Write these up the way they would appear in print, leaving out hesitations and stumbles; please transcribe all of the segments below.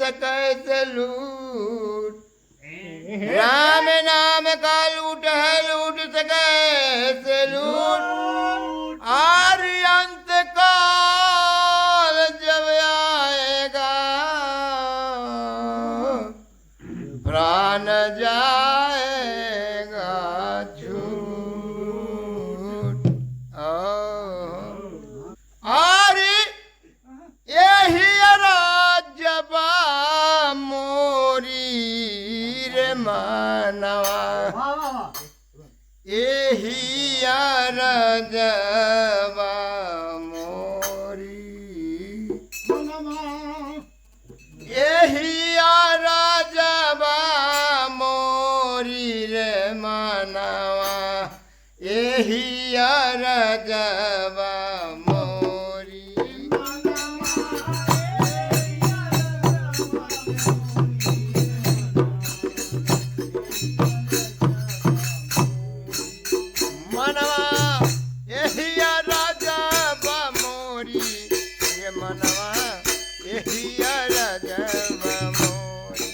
सकै लूट। राम नाम का लूट है, लूट सकै लूट। और अंत काल जब आएगा प्राण जाएगा छूट। और यही राजबा मोरी रे मानवा, यही राजबा मोरी, यही राजबा मोरी रे मानवा, यही राजबा मोरी। मनवा यही राजबा मोरी, ये मनवा यही राजबा मोरी।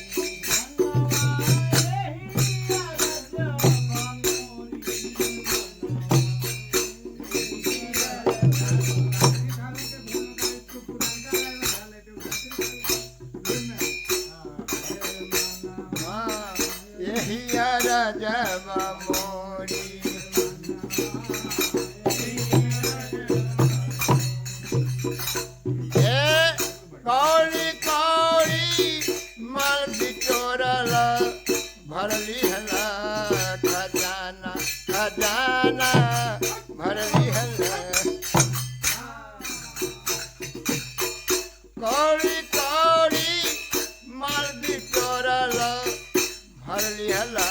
यही राजबा मोरी। कौड़ी कौड़ी माल बिटोरल भरली हला खजाना, खजाना भरली हला। कौड़ी कौड़ी माल बिटोरल भरली हला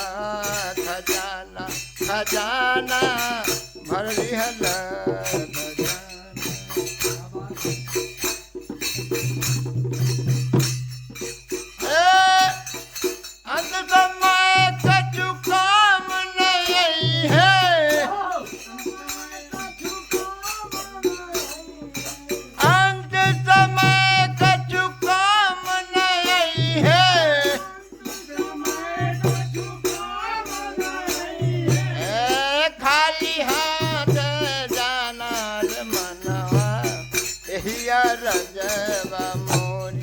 खजाना, खजाना भरली हला खजाना। अंत समय कछु काम नहीं है, अंत समय कछु काम नहीं है। खाली हाथ जाना रे मनवा, यही राजबा मोरी।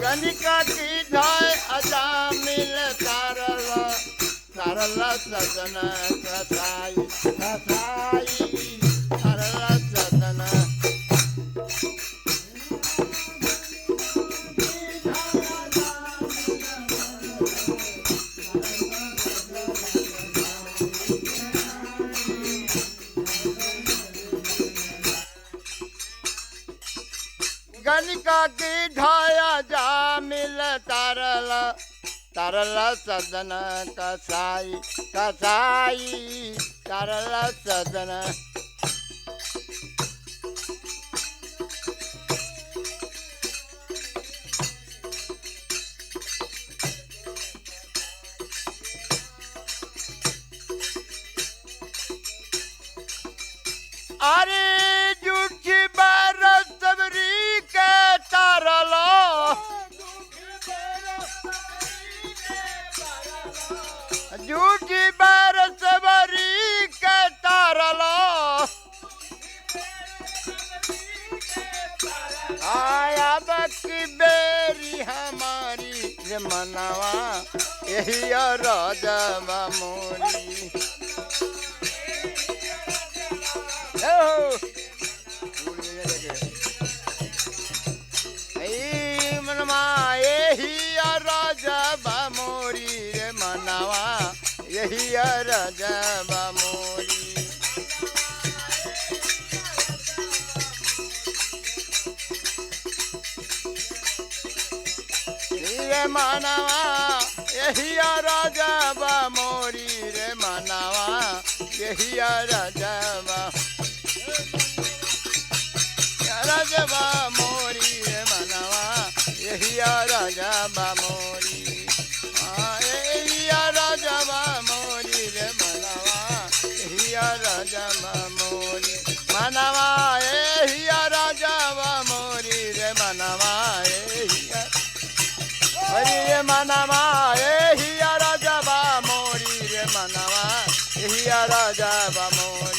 कनिका की धाय अजामिल तारल, तारल सदन कसाई, कसाई तारल सदन। कनिका की ढाया जामिल तारल, तारल सदन कसाई, कसाई तारल सदन। अरे झूठी बरस सबरी के तारलो, झूठी बरस सबरी के तारलो। आया बकी बेरी हमारी रे मनवा, यही राजबा मोरी। राजवा मोरी रे मानवा यही राजवा मोरी रे मानवा यही राजवा राजवा मोरी रे मानवा यही राजवा मोरी यही राजवा मोरी रे मानवा यही राजवा मोरी मानवा यही राजवा मोरी रे मानवा यही हरि रे मानवा यही राजवा मोरी रे मानवा यही राजवा मोरी